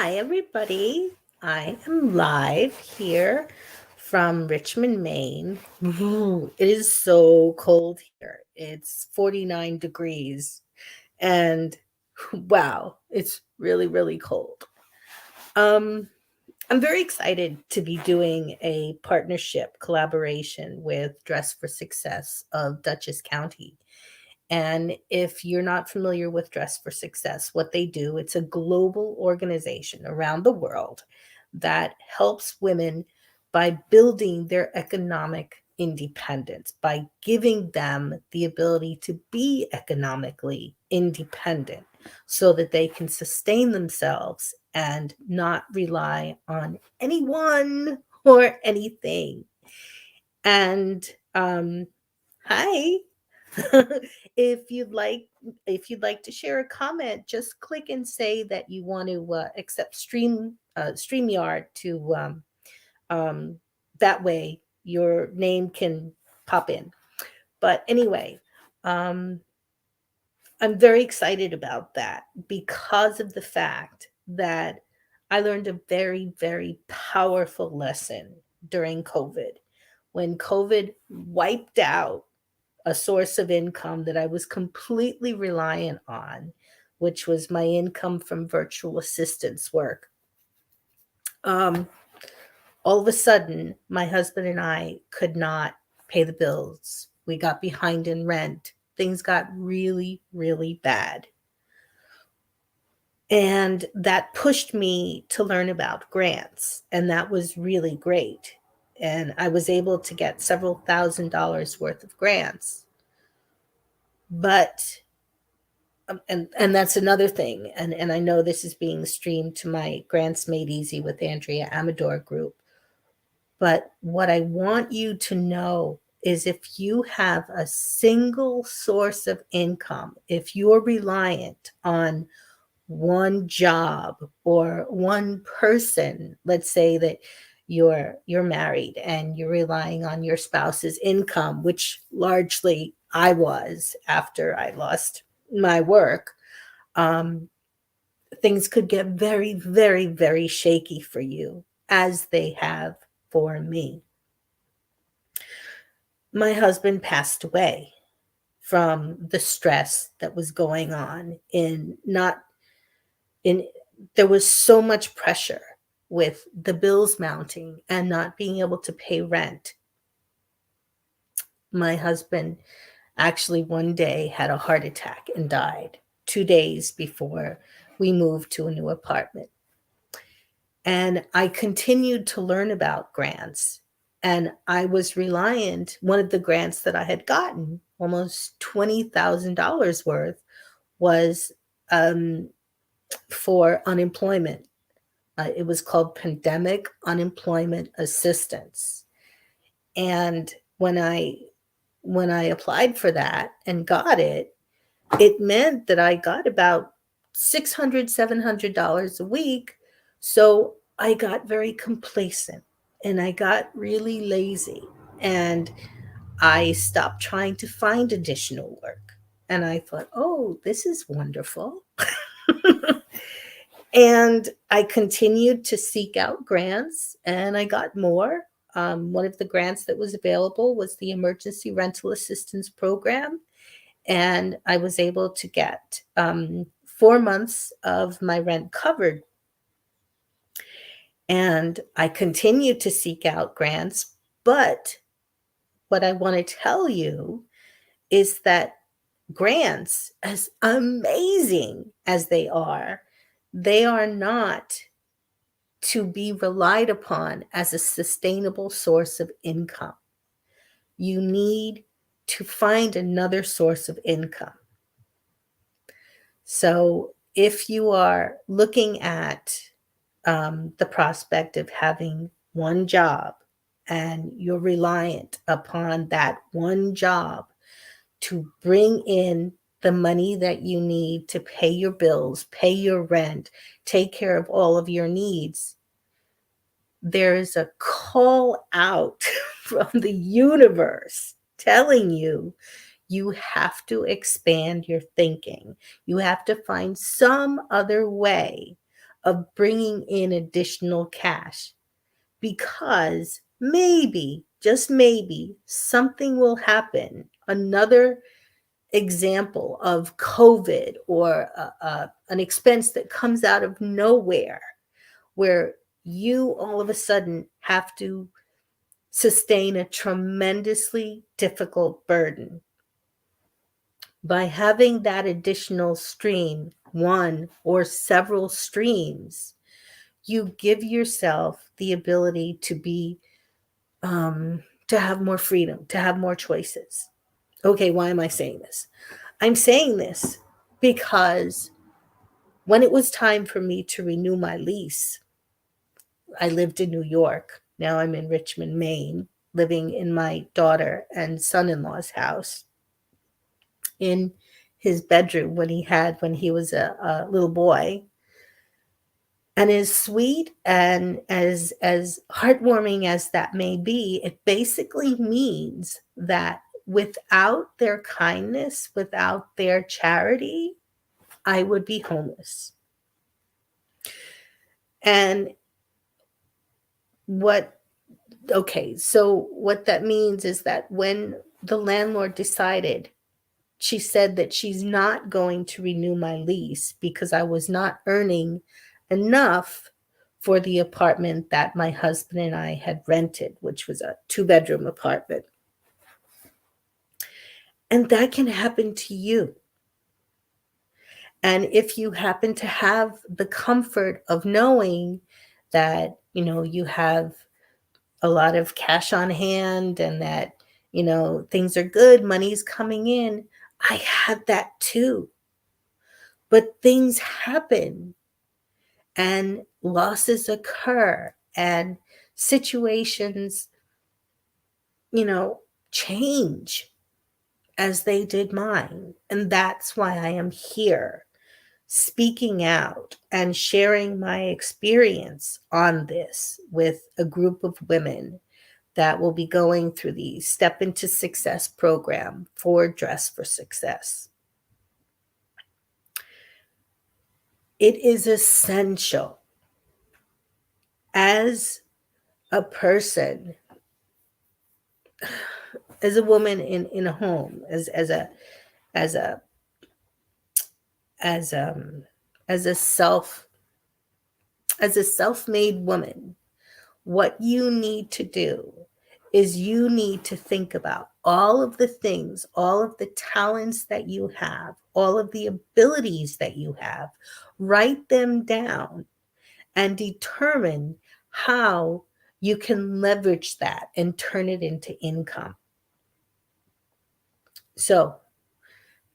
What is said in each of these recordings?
Hi, everybody. I am live here from Richmond, Maine. Ooh, it is so cold here. It's 49 degrees, and wow, it's really, really cold. Um, I'm very excited to be doing a partnership collaboration with Dress for Success of Dutchess County. And if you're not familiar with Dress for Success, what they do, it's a global organization around the world that helps women by building their economic independence, by giving them the ability to be economically independent so that they can sustain themselves and not rely on anyone or anything. And hi. if you'd like if you'd like to share a comment, just click and say that you want to accept StreamYard to um, that way your name can pop in. But anyway, um, I'm very excited about that because of the fact that I learned a very, very powerful lesson during COVID. When COVID wiped out a source of income that I was completely reliant on, which was my income from virtual assistance work. Um, all of a sudden, my husband and I could not pay the bills. We got behind in rent. Things got really, really bad. And that pushed me to learn about grants. And that was really great. And I was able to get several $1,000s worth of grants. But and that's another thing, and I know this is being streamed to my Grants Made Easy with Andrea Amador group, but what I want you to know is if you have a single source of income, if you're reliant on one job or one person, let's say that you're married and you're relying on your spouse's income, which largely I was after I lost my work. um, Things could get very, very, very shaky for you, as they have for me. My husband passed away from the stress that was going on in not in there was so much pressure with the bills mounting and not being able to pay rent. My husband actually one day had a heart attack and died 2 days before we moved to a new apartment. And I continued to learn about grants. And I was reliant, one of the grants that I had gotten, almost $20,000 worth, was um, for unemployment. It was called Pandemic Unemployment Assistance. And when I applied for that and got it, it meant that I got about $600, $700 a week. So I got very complacent and I got really lazy and I stopped trying to find additional work. And I thought, oh, this is wonderful. And I continued to seek out grants and I got more. One of the grants that was available was the Emergency Rental Assistance Program, and I was able to get 4 months of my rent covered. And I continued to seek out grants. But what I want to tell you is that grants, as amazing as they are not to be relied upon as a sustainable source of income. You need to find another source of income. So if you are looking at the prospect of having one job and you're reliant upon that one job to bring in the money that you need to pay your bills, pay your rent, take care of all of your needs, there is a call out from the universe telling you you have to expand your thinking. You have to find some other way of bringing in additional cash, because maybe, just maybe, something will happen. Another example of COVID, or an expense that comes out of nowhere, where you all of a sudden have to sustain a tremendously difficult burden. By having that additional stream, one or several streams, you give yourself the ability to be, to have more freedom, to have more choices. Okay, why am I saying this? I'm saying this because when it was time for me to renew my lease, I lived in New York. Now I'm in Richmond, Maine, living in my daughter and son-in-law's house, in his bedroom when he was a little boy. And as sweet and as heartwarming as that may be, it basically means that without their kindness, without their charity, I would be homeless. And so what that means is that when the landlord decided, she said that she's not going to renew my lease because I was not earning enough for the apartment that my husband and I had rented, which was a 2-bedroom apartment. And that can happen to you. And if you happen to have the comfort of knowing that, you have a lot of cash on hand, and that, things are good, money's coming in. I had that too. But things happen, and losses occur, and situations, change, as they did mine. And that's why I am here speaking out and sharing my experience on this with a group of women that will be going through the Step into Success program for Dress for Success. It is essential as a person, as a woman in a home, as a as a as as a self-made woman, what you need to do is you need to think about all of the things, all of the talents that you have, all of the abilities that you have. Write them down and determine how you can leverage that and turn it into income. So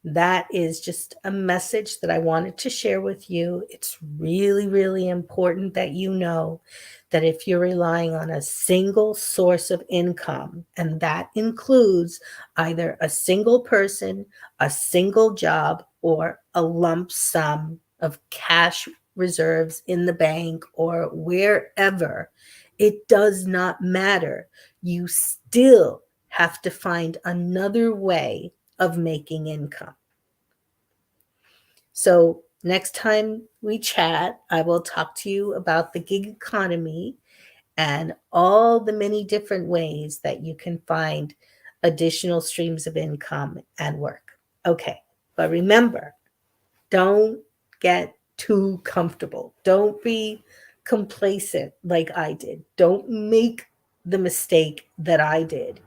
that is just a message that I wanted to share with you. It's really, really important that you know that if you're relying on a single source of income, and that includes either a single person, a single job, or a lump sum of cash reserves in the bank or wherever, it does not matter. You still have to find another way of making income. So next time we chat, I will talk to you about the gig economy and all the many different ways that you can find additional streams of income and work. Okay, but remember, don't get too comfortable. Don't be complacent like I did. Don't make the mistake that I did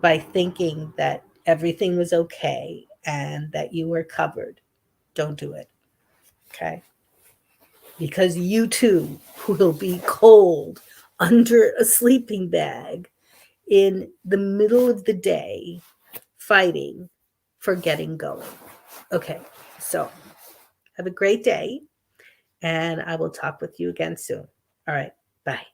by thinking that everything was okay and that you were covered. Don't do it. Okay? Because you too will be cold under a sleeping bag in the middle of the day fighting for getting going. Okay, so have a great day, and I will talk with you again soon. All right, bye.